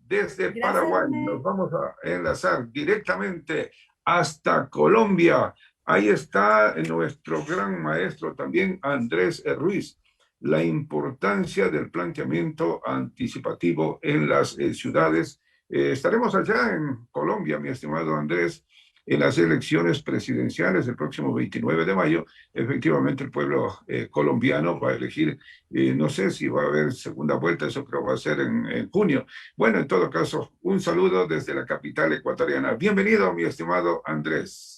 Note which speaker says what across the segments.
Speaker 1: desde
Speaker 2: Gracias,
Speaker 1: Paraguay. Nos
Speaker 2: René.
Speaker 1: vamos a enlazar directamente hasta Colombia. Ahí está nuestro gran maestro también, Andrés Ruiz. La importancia del planteamiento anticipativo en las ciudades. Estaremos allá en Colombia, mi estimado Andrés, en las elecciones presidenciales del próximo 29 de mayo. Efectivamente, el pueblo colombiano va a elegir, no sé si va a haber segunda vuelta, eso creo va a ser en junio. Bueno, en todo caso, un saludo desde la capital ecuatoriana. Bienvenido, mi estimado Andrés.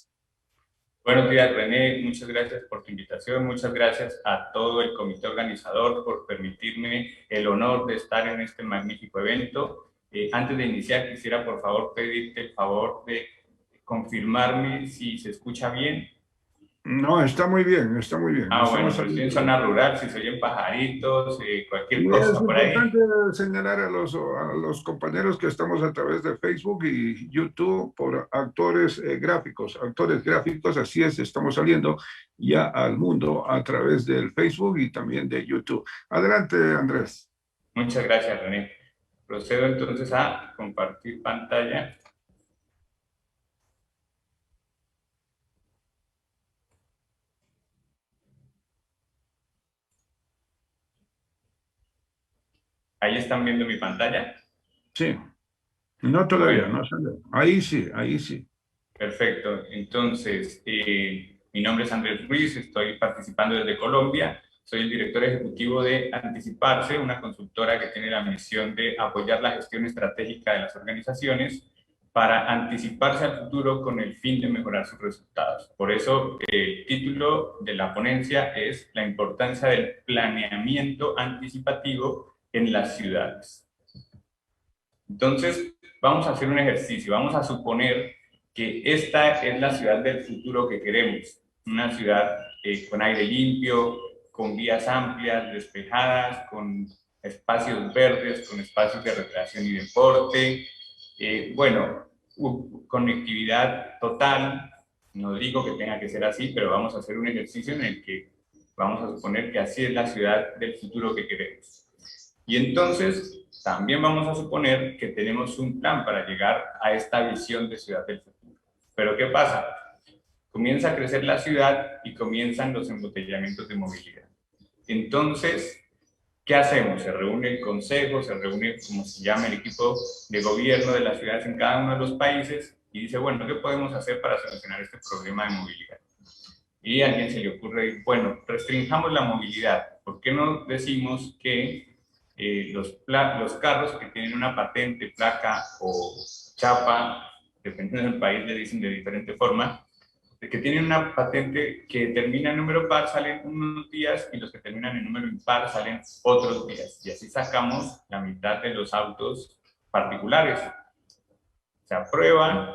Speaker 3: Buenos días, René. Muchas gracias por tu invitación. Muchas gracias a todo el comité organizador por permitirme el honor de estar en este magnífico evento. Antes de iniciar, quisiera por favor pedirte el favor de confirmarme si se escucha bien.
Speaker 1: No, está muy bien, está muy bien.
Speaker 3: Ah, bueno,
Speaker 1: Estamos
Speaker 3: pero estoy en
Speaker 1: saliendo.
Speaker 3: zona rural, si se oyen pajaritos, cualquier
Speaker 1: Y es
Speaker 3: cosa por ahí.
Speaker 1: importante señalar a los compañeros que estamos a través de Facebook y YouTube por actores gráficos, así es, estamos saliendo ya al mundo a través del Facebook y también de YouTube. Adelante, Andrés.
Speaker 3: Muchas gracias, René. Procedo entonces a compartir pantalla. Ahí están viendo mi pantalla.
Speaker 1: Sí, no todavía,
Speaker 3: Bueno,
Speaker 1: no sale. Ahí sí, ahí sí.
Speaker 3: perfecto. Entonces, mi nombre es Andrés Ruiz, estoy participando desde Colombia. Soy el director ejecutivo de Anticiparse, una consultora que tiene la misión de apoyar la gestión estratégica de las organizaciones para anticiparse al futuro con el fin de mejorar sus resultados. Por eso, el título de la ponencia es La importancia del planeamiento anticipativo en las ciudades. Entonces, vamos a hacer un ejercicio. Vamos a suponer que esta es la ciudad del futuro que queremos. Una ciudad con aire limpio, con vías amplias, despejadas, con espacios verdes, con espacios de recreación y deporte. Bueno, conectividad total. No digo que tenga que ser así, pero vamos a hacer un ejercicio en el que vamos a suponer que así es la ciudad del futuro que queremos. Y entonces también vamos a suponer que tenemos un plan para llegar a esta visión de ciudad del futuro. Pero ¿qué pasa? Comienza a crecer la ciudad y comienzan los embotellamientos de movilidad. Entonces, ¿qué hacemos? Se reúne el consejo, se reúne, como se llama, el equipo de gobierno de las ciudades en cada uno de los países y dice, bueno, ¿qué podemos hacer para solucionar este problema de movilidad? Y a alguien se le ocurre, bueno, restringamos la movilidad. ¿Por qué no decimos que los carros que tienen una patente, placa o chapa, dependiendo del país le dicen de diferente forma, de que tienen una patente que termina en número par salen unos días y los que terminan en número impar salen otros días. Y así sacamos la mitad de los autos particulares. Se aprueban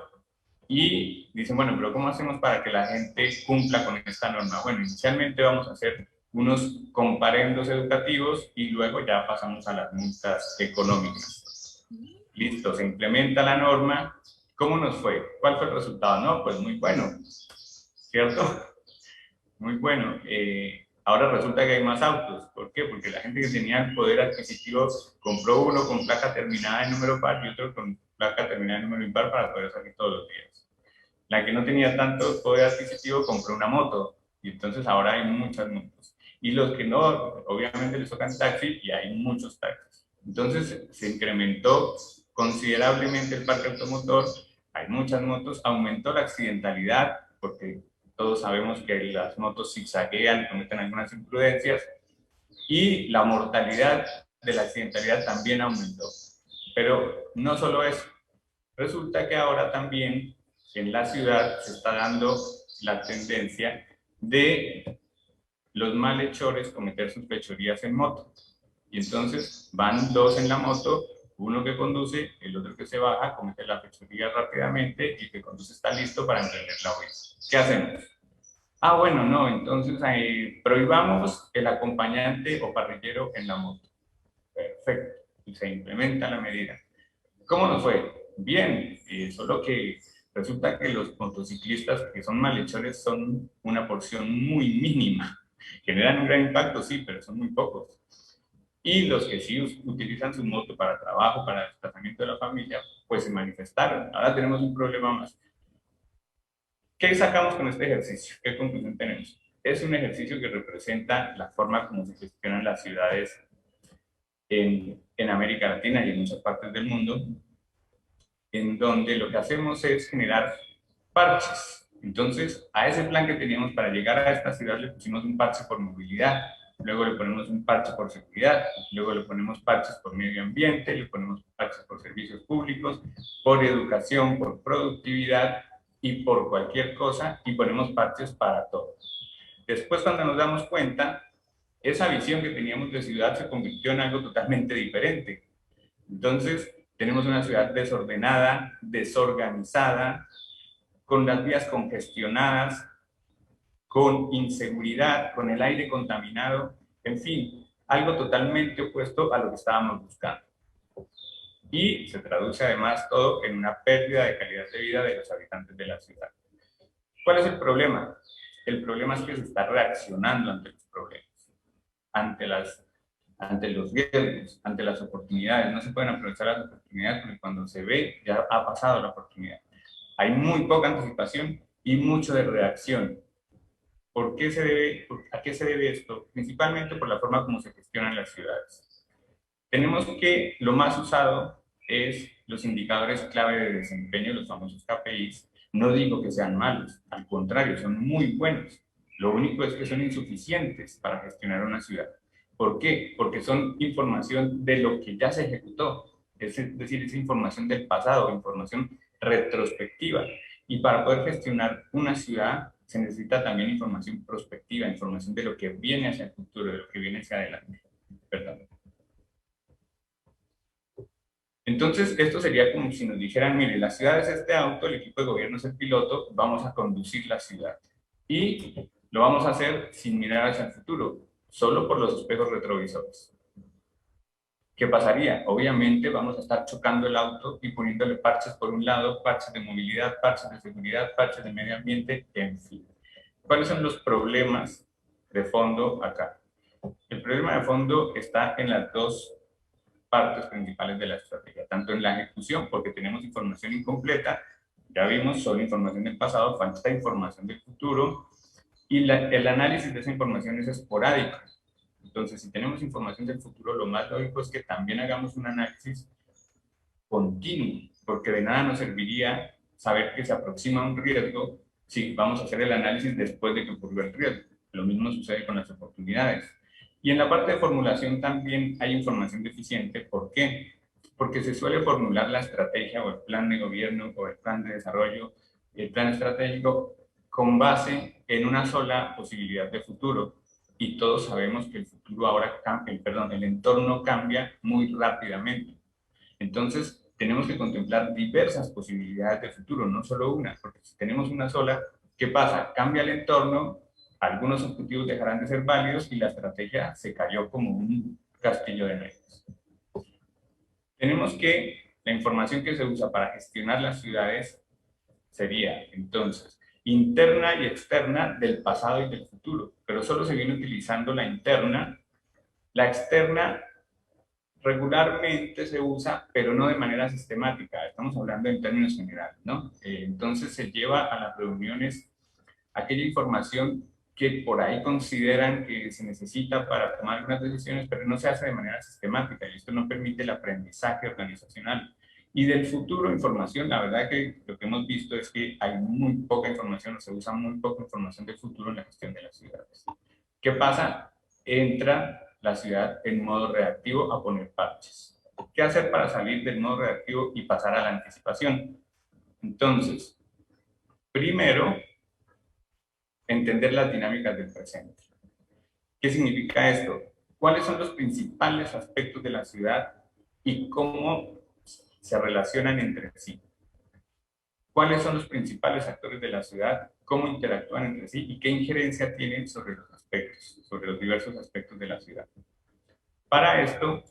Speaker 3: y dicen, bueno, pero ¿cómo hacemos para que la gente cumpla con esta norma? Bueno, inicialmente vamos a hacer unos comparendos educativos y luego ya pasamos a las multas económicas. Listo, se implementa la norma. ¿Cómo nos fue? ¿Cuál fue el resultado? No, pues muy bueno, ¿cierto? Muy bueno. Ahora resulta que hay más autos. ¿Por qué? Porque la gente que tenía el poder adquisitivo compró uno con placa terminada en número par y otro con placa terminada en número impar para poder salir todos los días. La que no tenía tanto poder adquisitivo compró una moto y entonces ahora hay muchas motos. Y los que no, obviamente les tocan taxi y hay muchos taxis. Entonces se incrementó considerablemente el parque automotor, hay muchas motos, aumentó la accidentalidad porque todos sabemos que las motos zigzaguean, cometen algunas imprudencias y la mortalidad de la accidentalidad también aumentó. Pero no solo eso, resulta que ahora también en la ciudad se está dando la tendencia de los malhechores cometer sus fechorías en moto. Y entonces van dos en la moto, uno que conduce, el otro que se baja, comete la fechoría rápidamente y el que conduce está listo para emprender la huida. ¿Qué hacemos? Ah, bueno, no, entonces prohibamos el acompañante o parrillero en la moto. Perfecto, y se implementa la medida. ¿Cómo nos fue? Bien, solo que resulta que los motociclistas que son malhechores son una porción muy mínima. Generan un gran impacto, sí, pero son muy pocos. Y los que sí utilizan su moto para trabajo, para el desplazamiento de la familia, pues se manifestaron. Ahora tenemos un problema más. ¿Qué sacamos con este ejercicio? ¿Qué conclusión tenemos? Es un ejercicio que representa la forma como se gestionan las ciudades en América Latina y en muchas partes del mundo, en donde lo que hacemos es generar parches. Entonces, a ese plan que teníamos para llegar a esta ciudad le pusimos un parche por movilidad, luego le ponemos un parche por seguridad, luego le ponemos parches por medio ambiente, le ponemos parches por servicios públicos, por educación, por productividad y por cualquier cosa, y ponemos parches para todos. Después, cuando nos damos cuenta, esa visión que teníamos de ciudad se convirtió en algo totalmente diferente. Entonces, tenemos una ciudad desordenada, desorganizada, con las vías congestionadas, con inseguridad, con el aire contaminado, en fin, algo totalmente opuesto a lo que estábamos buscando. Y se traduce además todo en una pérdida de calidad de vida de los habitantes de la ciudad. ¿Cuál es el problema? El problema es que se está reaccionando ante los problemas, ante los riesgos, ante las oportunidades. No se pueden aprovechar las oportunidades porque cuando se ve ya ha pasado la oportunidad. Hay muy poca anticipación y mucho de reacción. ¿A qué se debe esto? Principalmente por la forma como se gestionan las ciudades. Tenemos que lo más usado es los indicadores clave de desempeño, los famosos KPIs. No digo que sean malos, al contrario, son muy buenos. Lo único es que son insuficientes para gestionar una ciudad. ¿Por qué? Porque son información de lo que ya se ejecutó, es decir, es información del pasado, información retrospectiva. Y para poder gestionar una ciudad se necesita también información prospectiva, información de lo que viene hacia el futuro, de lo que viene hacia adelante. Perdón. Entonces, esto sería como si nos dijeran, mire, la ciudad es este auto, el equipo de gobierno es el piloto, vamos a conducir la ciudad. Y lo vamos a hacer sin mirar hacia el futuro, solo por los espejos retrovisores. ¿Qué pasaría? Obviamente vamos a estar chocando el auto y poniéndole parches por un lado, parches de movilidad, parches de seguridad, parches de medio ambiente, en fin. ¿Cuáles son los problemas de fondo acá? El problema de fondo está en las dos partes principales de la estrategia, tanto en la ejecución, porque tenemos información incompleta, ya vimos, solo información del pasado, falta información del futuro, y el análisis de esa información es esporádico. Entonces, si tenemos información del futuro, lo más lógico es que también hagamos un análisis continuo, porque de nada nos serviría saber que se aproxima un riesgo si vamos a hacer el análisis después de que ocurrió el riesgo. Lo mismo sucede con las oportunidades. Y en la parte de formulación también hay información deficiente. ¿Por qué? Porque se suele formular la estrategia o el plan de gobierno o el plan de desarrollo, el plan estratégico, con base en una sola posibilidad de futuro. Y todos sabemos que el futuro ahora cambia, el entorno cambia muy rápidamente. Entonces, tenemos que contemplar diversas posibilidades de futuro, no solo una, porque si tenemos una sola, ¿qué pasa? Cambia el entorno, algunos objetivos dejarán de ser válidos y la estrategia se cayó como un castillo de naipes. Tenemos que la información que se usa para gestionar las ciudades sería, entonces, interna y externa del pasado y del futuro, pero solo se viene utilizando la interna. La externa regularmente se usa, pero no de manera sistemática. Estamos hablando en términos generales, ¿no? Entonces se lleva a las reuniones aquella información que por ahí consideran que se necesita para tomar algunas decisiones, pero no se hace de manera sistemática y esto no permite el aprendizaje organizacional. Y del futuro, información, la verdad que lo que hemos visto es que hay muy poca información, o se usa muy poca información del futuro en la gestión de las ciudades. ¿Qué pasa? Entra la ciudad en modo reactivo a poner parches. ¿Qué hacer para salir del modo reactivo y pasar a la anticipación? Entonces, primero, entender las dinámicas del presente. ¿Qué significa esto? ¿Cuáles son los principales aspectos de la ciudad y cómo se relacionan entre sí? ¿Cuáles son los principales actores de la ciudad? ¿Cómo interactúan entre sí? ¿Y qué injerencia tienen sobre los aspectos, sobre los diversos aspectos de la ciudad? Para esto,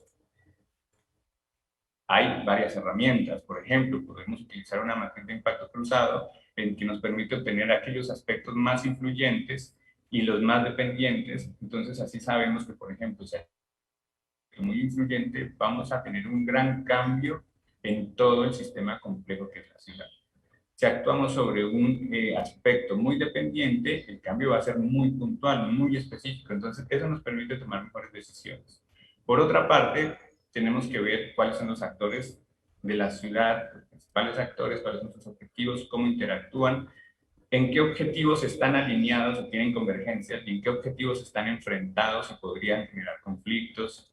Speaker 3: hay varias herramientas. Por ejemplo, podemos utilizar una matriz de impacto cruzado en que nos permite obtener aquellos aspectos más influyentes y los más dependientes. Entonces, así sabemos que, por ejemplo, si muy influyente, vamos a tener un gran cambio en todo el sistema complejo que es la ciudad. Si actuamos sobre un aspecto muy dependiente, el cambio va a ser muy puntual, muy específico. Entonces, eso nos permite tomar mejores decisiones. Por otra parte, tenemos que ver cuáles son los actores de la ciudad, los principales actores, cuáles son sus objetivos, cómo interactúan, en qué objetivos están alineados o tienen convergencias y en qué objetivos están enfrentados y podrían generar conflictos.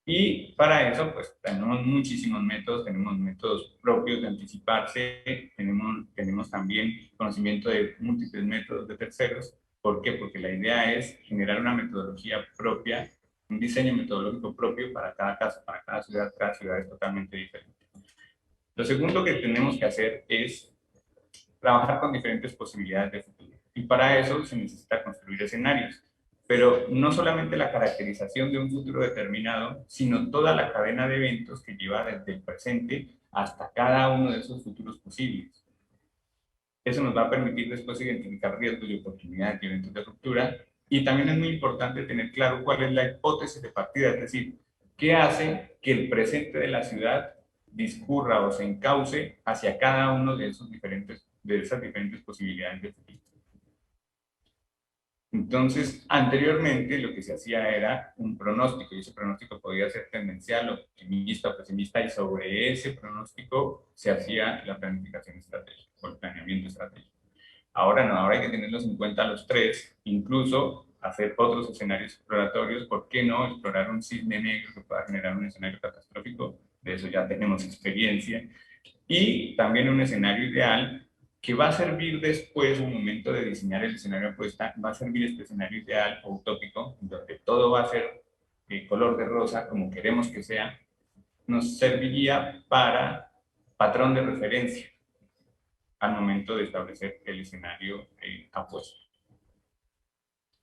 Speaker 3: Y para eso, pues tenemos muchísimos métodos, tenemos métodos propios de anticiparse, tenemos también conocimiento de múltiples métodos de terceros. ¿Por qué? Porque la idea es generar una metodología propia, un diseño metodológico propio para cada caso, para cada ciudad es totalmente diferente. Lo segundo que tenemos que hacer es trabajar con diferentes posibilidades de futuro. Y para eso se necesita construir escenarios. Pero no solamente la caracterización de un futuro determinado, sino toda la cadena de eventos que lleva desde el presente hasta cada uno de esos futuros posibles. Eso nos va a permitir después identificar riesgos y oportunidades y eventos de ruptura. Y también es muy importante tener claro cuál es la hipótesis de partida, es decir, qué hace que el presente de la ciudad discurra o se encauce hacia cada uno de esas diferentes posibilidades de futuro. Entonces, anteriormente lo que se hacía era un pronóstico, y ese pronóstico podía ser tendencial, optimista o pesimista, y sobre ese pronóstico se hacía la planificación estratégica o el planeamiento estratégico. Ahora no, ahora hay que tenerlos en cuenta los tres, incluso hacer otros escenarios exploratorios. ¿Por qué no explorar un cisne negro que pueda generar un escenario catastrófico? De eso ya tenemos experiencia. Y también un escenario ideal que va a servir después, en un momento de diseñar el escenario apuesta, va a servir este escenario ideal o utópico, donde todo va a ser color de rosa, como queremos que sea, nos serviría para patrón de referencia al momento de establecer el escenario apuesto.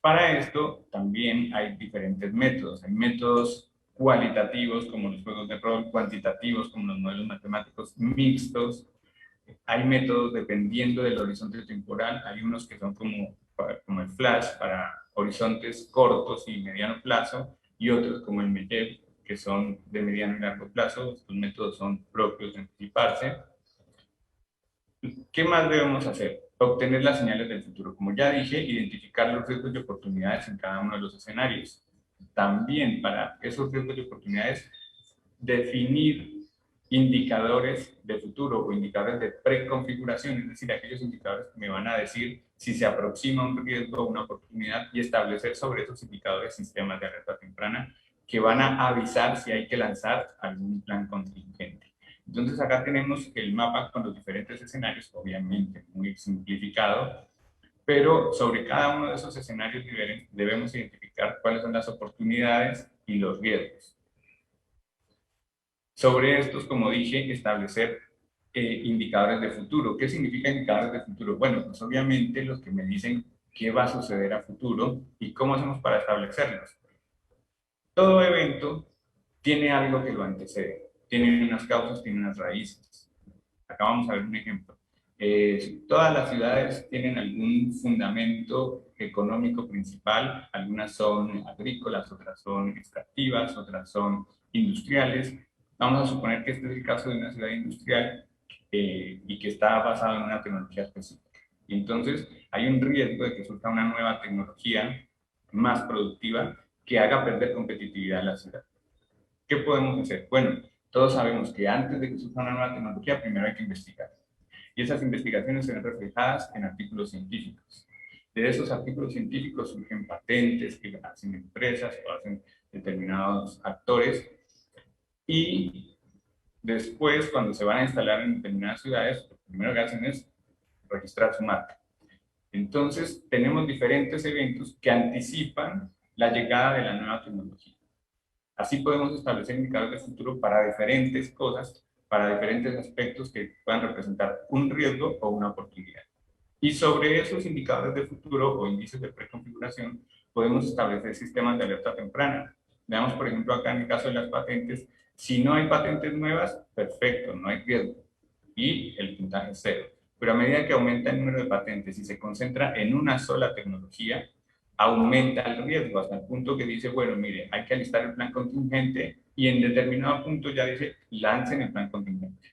Speaker 3: Para esto también hay diferentes métodos. Hay métodos cualitativos como los juegos de rol, cuantitativos como los modelos matemáticos mixtos. Hay métodos dependiendo del horizonte temporal. Hay unos que son como el flash para horizontes cortos y mediano plazo, y otros como el METEP, que son de mediano y largo plazo. Estos métodos son propios de anticiparse. ¿Qué más debemos hacer? Obtener las señales del futuro. Como ya dije, identificar los riesgos y oportunidades en cada uno de los escenarios. También para esos riesgos y oportunidades, definir indicadores de futuro o indicadores de preconfiguración, es decir, aquellos indicadores que me van a decir si se aproxima un riesgo o una oportunidad, y establecer sobre esos indicadores sistemas de alerta temprana que van a avisar si hay que lanzar algún plan contingente. Entonces acá tenemos el mapa con los diferentes escenarios, obviamente muy simplificado, pero sobre cada uno de esos escenarios debemos identificar cuáles son las oportunidades y los riesgos. Sobre estos, como dije, establecer indicadores de futuro. ¿Qué significa indicadores de futuro? Bueno, pues obviamente los que me dicen qué va a suceder a futuro y cómo hacemos para establecerlos. Todo evento tiene algo que lo antecede, tiene unas causas, tiene unas raíces. Acá vamos a ver un ejemplo. Todas las ciudades tienen algún fundamento económico principal, algunas son agrícolas, otras son extractivas, otras son industriales. Vamos a suponer que este es el caso de una ciudad industrial y que está basada en una tecnología específica. Y entonces hay un riesgo de que surja una nueva tecnología más productiva que haga perder competitividad a la ciudad. ¿Qué podemos hacer? Bueno, todos sabemos que antes de que surja una nueva tecnología, primero hay que investigar. Y esas investigaciones se ven reflejadas en artículos científicos. De esos artículos científicos surgen patentes que hacen empresas o hacen determinados actores. Y después, cuando se van a instalar en determinadas ciudades, lo primero que hacen es registrar su marca. Entonces, tenemos diferentes eventos que anticipan la llegada de la nueva tecnología. Así podemos establecer indicadores de futuro para diferentes cosas, para diferentes aspectos que puedan representar un riesgo o una oportunidad. Y sobre esos indicadores de futuro o índices de preconfiguración, podemos establecer sistemas de alerta temprana. Veamos, por ejemplo, acá en el caso de las patentes, si no hay patentes nuevas, perfecto, no hay riesgo. Y el puntaje es cero. Pero a medida que aumenta el número de patentes y se concentra en una sola tecnología, aumenta el riesgo hasta el punto que dice, bueno, mire, hay que alistar el plan contingente y en determinado punto ya dice, lancen el plan contingente.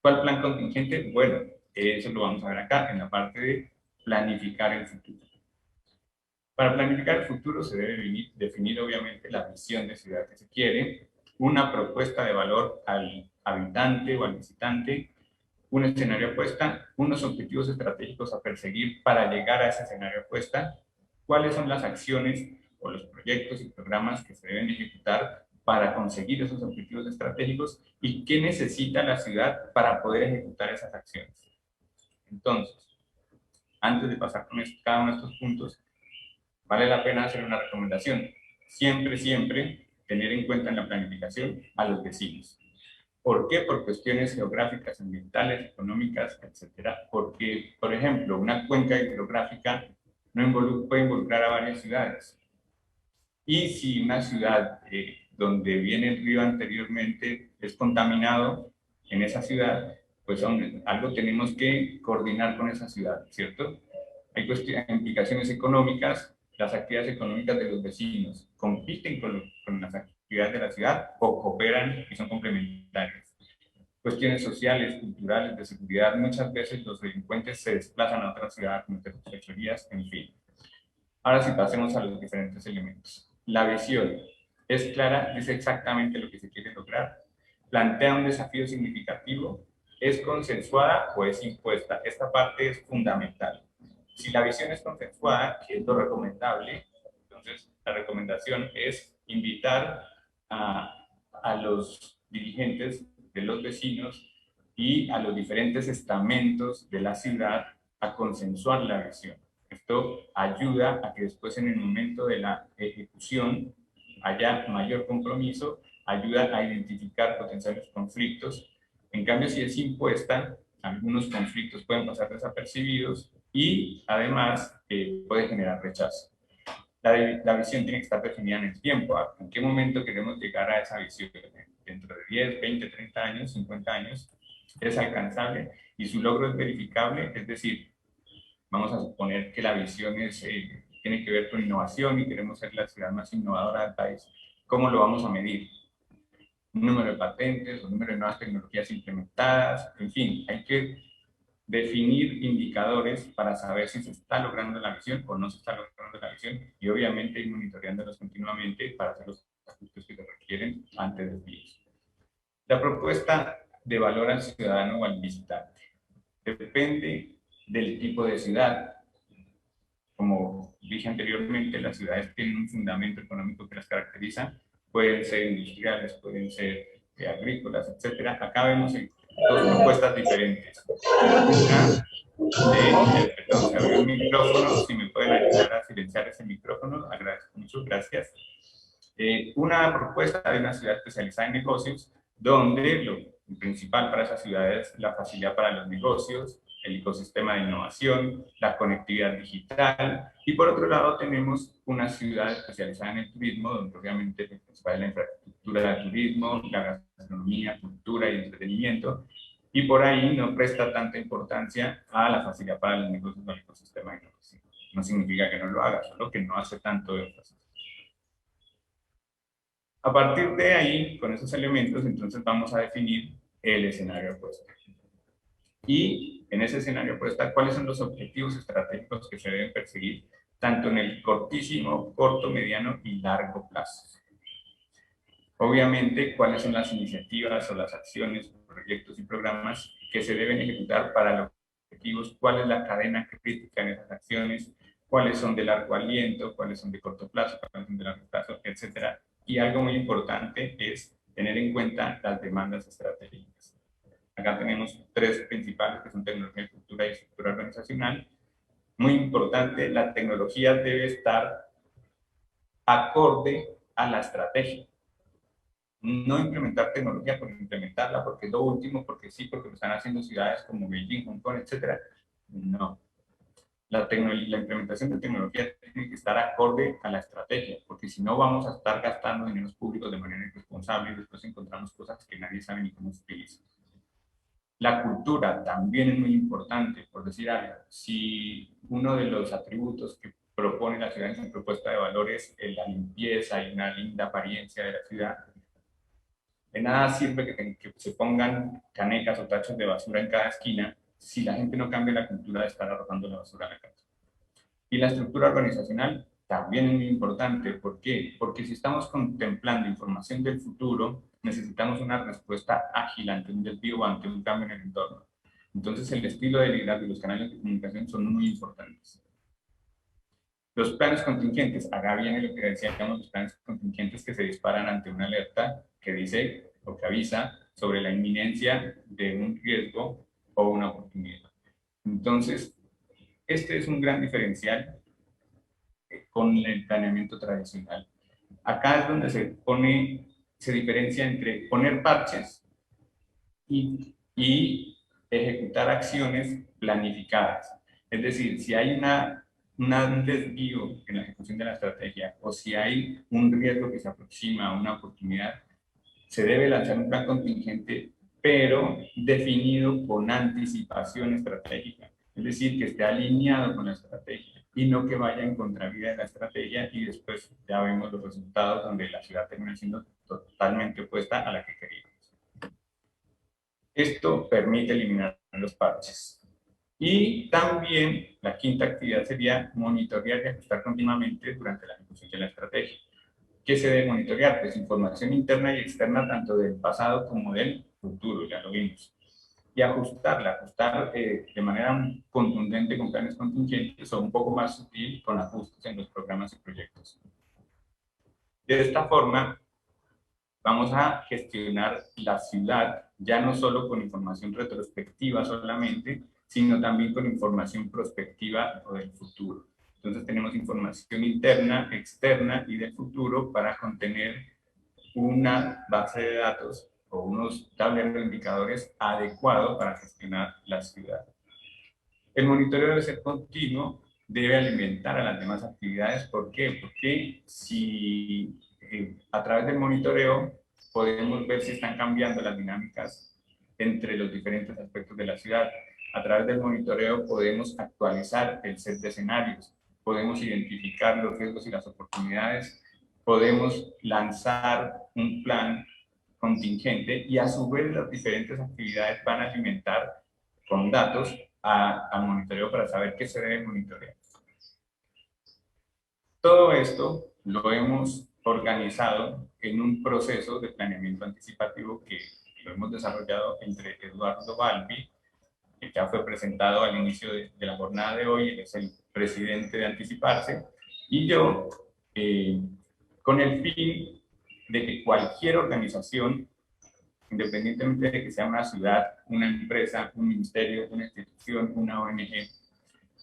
Speaker 3: ¿Cuál plan contingente? Bueno, eso lo vamos a ver acá en la parte de planificar el futuro. Para planificar el futuro se debe definir obviamente la visión de ciudad que se quiere, una propuesta de valor al habitante o al visitante, un escenario apuesta, unos objetivos estratégicos a perseguir para llegar a ese escenario apuesta, cuáles son las acciones o los proyectos y programas que se deben ejecutar para conseguir esos objetivos estratégicos y qué necesita la ciudad para poder ejecutar esas acciones. Entonces, antes de pasar con cada uno de estos puntos, vale la pena hacer una recomendación. Siempre, siempre tener en cuenta en la planificación a los vecinos. ¿Por qué? Por cuestiones geográficas, ambientales, económicas, etcétera. Porque, por ejemplo, una cuenca hidrográfica no puede involucrar a varias ciudades. Y si una ciudad donde viene el río anteriormente es contaminado en esa ciudad, pues algo tenemos que coordinar con esa ciudad, ¿cierto? Hay implicaciones económicas, las actividades económicas de los vecinos compiten con las actividades de la ciudad o cooperan y son complementarias. Cuestiones sociales, culturales, de seguridad, muchas veces los delincuentes se desplazan a otra ciudad a cometer fechorías, en fin. Ahora sí pasemos a los diferentes elementos. La visión es clara, dice exactamente lo que se quiere lograr. Plantea un desafío significativo, es consensuada o es impuesta. Esta parte es fundamental. Si la visión es consensuada, que es lo recomendable, entonces la recomendación es invitar a los dirigentes de los vecinos y a los diferentes estamentos de la ciudad a consensuar la visión. Esto ayuda a que después en el momento de la ejecución haya mayor compromiso, ayuda a identificar potenciales conflictos. En cambio, si es impuesta, algunos conflictos pueden pasar desapercibidos y además puede generar rechazo. La visión tiene que estar definida en el tiempo. ¿En qué momento queremos llegar a esa visión? Dentro de 10, 20, 30 años, 50 años, es alcanzable y su logro es verificable, es decir, vamos a suponer que la visión tiene que ver con innovación y queremos ser la ciudad más innovadora del país. ¿Cómo lo vamos a medir? Un número de patentes, un número de nuevas tecnologías implementadas, en fin, hay que definir indicadores para saber si se está logrando la visión o no se está logrando la visión y obviamente ir monitoreándolos continuamente para hacer los ajustes que se requieren antes del piso. La propuesta de valor al ciudadano o al visitante depende del tipo de ciudad. Como dije anteriormente, las ciudades tienen un fundamento económico que las caracteriza, pueden ser industriales, pueden ser agrícolas, etc. Acá vemos dos propuestas diferentes. Perdón, se abrió un micrófono, si me pueden ayudar a silenciar ese micrófono, agradezco mucho, gracias. Una propuesta de una ciudad especializada en negocios, donde lo principal para esa ciudad es la facilidad para los negocios, el ecosistema de innovación, la conectividad digital, y por otro lado tenemos una ciudad especializada en el turismo, donde obviamente lo principal es la infraestructura del turismo, la gastronomía, cultura y entretenimiento, y por ahí no presta tanta importancia a la facilidad para los negocios o al ecosistema de innovación. No significa que no lo haga, solo que no hace tanto énfasis. A partir de ahí, con esos elementos, entonces vamos a definir el escenario apuesta. Y en ese escenario apuesta, ¿cuáles son los objetivos estratégicos que se deben perseguir, tanto en el cortísimo, corto, mediano y largo plazo? Obviamente, ¿cuáles son las iniciativas o las acciones, proyectos y programas que se deben ejecutar para los objetivos? ¿Cuál es la cadena crítica en esas acciones? ¿Cuáles son de largo aliento? ¿Cuáles son de corto plazo? ¿Cuáles son de largo plazo? Etcétera. Y algo muy importante es tener en cuenta las demandas estratégicas. Acá tenemos tres principales que son tecnología, cultura y estructura organizacional. Muy importante, la tecnología debe estar acorde a la estrategia. No implementar tecnología por implementarla, porque es lo último, porque sí, porque lo están haciendo ciudades como Beijing, Hong Kong, etc. No. La implementación de tecnología tiene que estar acorde a la estrategia, porque si no vamos a estar gastando dineros públicos de manera irresponsable y después encontramos cosas que nadie sabe ni cómo se utilizan. La cultura también es muy importante, por decir algo. Si uno de los atributos que propone la ciudad en su propuesta de valores, la limpieza y una linda apariencia de la ciudad. De nada sirve que se pongan canecas o tachos de basura en cada esquina si la gente no cambia la cultura de estar arrojando la basura a la calle. Y la estructura organizacional también es muy importante. ¿Por qué? Porque si estamos contemplando información del futuro, necesitamos una respuesta ágil ante un desvío o ante un cambio en el entorno. Entonces, el estilo de liderazgo y los canales de comunicación son muy importantes. Los planes contingentes, acá viene lo que decíamos, los planes contingentes que se disparan ante una alerta que dice o que avisa sobre la inminencia de un riesgo o una oportunidad. Entonces, este es un gran diferencial con el planeamiento tradicional. Acá es donde se diferencia entre poner parches y ejecutar acciones planificadas. Es decir, si hay un desvío en la ejecución de la estrategia o si hay un riesgo que se aproxima a una oportunidad, se debe lanzar un plan contingente, pero definido con anticipación estratégica. Es decir, que esté alineado con la estrategia y no que vaya en contravía de la estrategia y después ya vemos los resultados donde la ciudad termina siendo totalmente opuesta a la que queríamos. Esto permite eliminar los parches. Y también la quinta actividad sería monitorear y ajustar continuamente durante la ejecución de la estrategia. ¿Qué se debe monitorear? Pues información interna y externa tanto del pasado como del futuro, ya lo vimos. Y ajustar de manera contundente con planes contingentes o un poco más sutil con ajustes en los programas y proyectos. De esta forma, vamos a gestionar la ciudad ya no solo con información retrospectiva solamente, sino también con información prospectiva o del futuro. Entonces tenemos información interna, externa y del futuro para contener una base de datos o unos tableros de indicadores adecuados para gestionar la ciudad. El monitoreo debe ser continuo, debe alimentar a las demás actividades. ¿Por qué? Porque si a través del monitoreo podemos ver si están cambiando las dinámicas entre los diferentes aspectos de la ciudad. A través del monitoreo podemos actualizar el set de escenarios, podemos identificar los riesgos y las oportunidades, podemos lanzar un plan contingente y a su vez las diferentes actividades van a alimentar con datos al monitoreo para saber qué se debe monitorear. Todo esto lo hemos organizado en un proceso de planeamiento anticipativo que lo hemos desarrollado entre Eduardo Balbi, que ya fue presentado al inicio de la jornada de hoy, él es el presidente de Anticiparse, y yo, con el fin de que cualquier organización, independientemente de que sea una ciudad, una empresa, un ministerio, una institución, una ONG,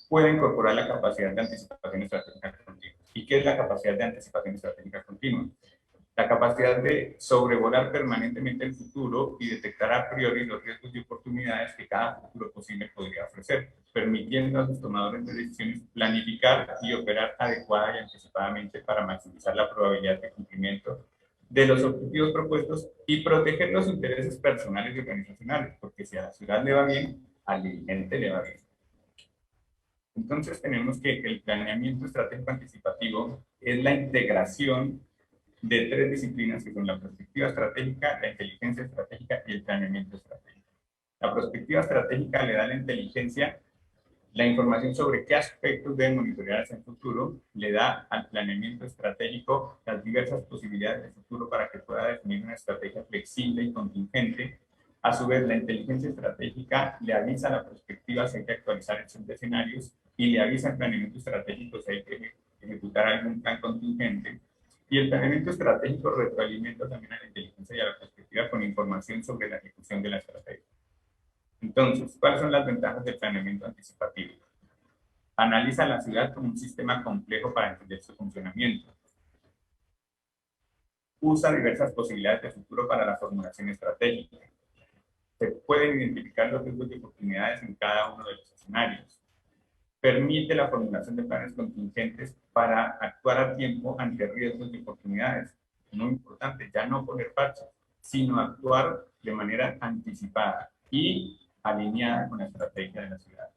Speaker 3: pueda incorporar la capacidad de anticipación estratégica continua. ¿Y qué es la capacidad de anticipación estratégica continua? La capacidad de sobrevolar permanentemente el futuro y detectar a priori los riesgos y oportunidades que cada futuro posible podría ofrecer, permitiendo a sus tomadores de decisiones planificar y operar adecuada y anticipadamente para maximizar la probabilidad de cumplimiento de los objetivos propuestos y proteger los intereses personales y organizacionales, porque si a la ciudad le va bien, al dirigente le va bien. Entonces tenemos que el planeamiento estratégico anticipativo es la integración de tres disciplinas que son la perspectiva estratégica, la inteligencia estratégica y el planeamiento estratégico. La perspectiva estratégica le da a la inteligencia la información sobre qué aspectos deben monitorearse en el futuro, le da al planeamiento estratégico las diversas posibilidades de futuro para que pueda definir una estrategia flexible y contingente. A su vez, la inteligencia estratégica le avisa a la perspectiva si hay que actualizar el set de escenarios y le avisa al planeamiento estratégico si hay que ejecutar algún plan contingente. Y el planeamiento estratégico retroalimenta también a la inteligencia y a la perspectiva con información sobre la ejecución de la estrategia. Entonces, ¿cuáles son las ventajas del planeamiento anticipativo? Analiza la ciudad como un sistema complejo para entender su funcionamiento. Usa diversas posibilidades de futuro para la formulación estratégica. Se pueden identificar los riesgos y oportunidades en cada uno de los escenarios. Permite la formulación de planes contingentes para actuar a tiempo ante riesgos y oportunidades. Muy importante, ya no poner parches, sino actuar de manera anticipada y alineada con la estrategia de la ciudad.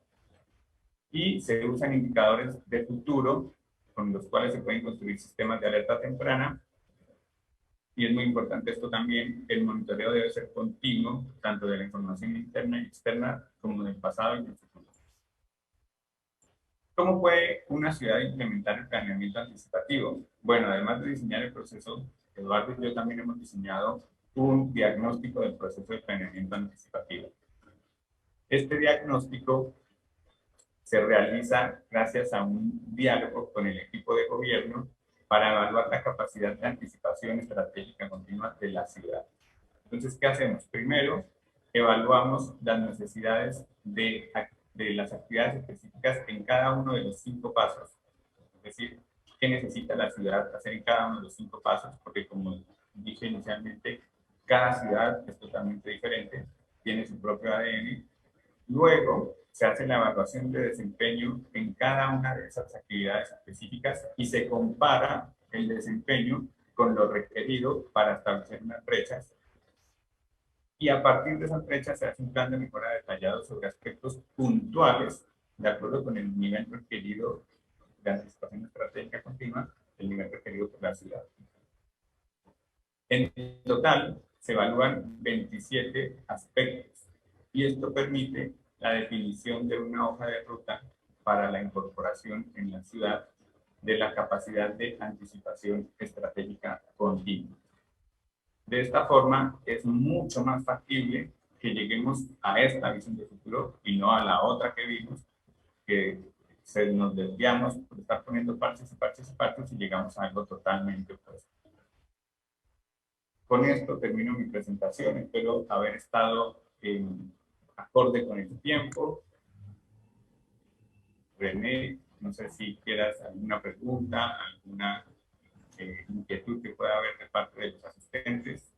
Speaker 3: Y se usan indicadores de futuro con los cuales se pueden construir sistemas de alerta temprana. Y es muy importante esto también, el monitoreo debe ser continuo, tanto de la información interna y externa, como del pasado y del futuro. ¿Cómo puede una ciudad implementar el planeamiento anticipativo? Bueno, además de diseñar el proceso, Eduardo y yo también hemos diseñado un diagnóstico del proceso de planeamiento anticipativo. Este diagnóstico se realiza gracias a un diálogo con el equipo de gobierno para evaluar la capacidad de anticipación estratégica continua de la ciudad. Entonces, ¿qué hacemos? Primero, evaluamos las necesidades de las actividades específicas en cada uno de los 5 pasos. Es decir, qué necesita la ciudad hacer en cada uno de los 5 pasos, porque como dije inicialmente, cada ciudad es totalmente diferente, tiene su propio ADN. Luego, se hace la evaluación de desempeño en cada una de esas actividades específicas y se compara el desempeño con lo requerido para establecer unas brechas. Y a partir de esas brechas se hace un plan de mejora detallado sobre aspectos puntuales, de acuerdo con el nivel requerido de anticipación estratégica continua, el nivel requerido por la ciudad. En total, se evalúan 27 aspectos y esto permite la definición de una hoja de ruta para la incorporación en la ciudad de la capacidad de anticipación estratégica continua. De esta forma, es mucho más factible que lleguemos a esta visión de futuro y no a la otra que vimos, que nos desviamos por estar poniendo parches y parches y parches y llegamos a algo totalmente opuesto. Con esto termino mi presentación. Espero haber estado en acorde con el tiempo. René, no sé si quieras alguna pregunta, alguna inquietud que pueda haber de parte de los asistentes.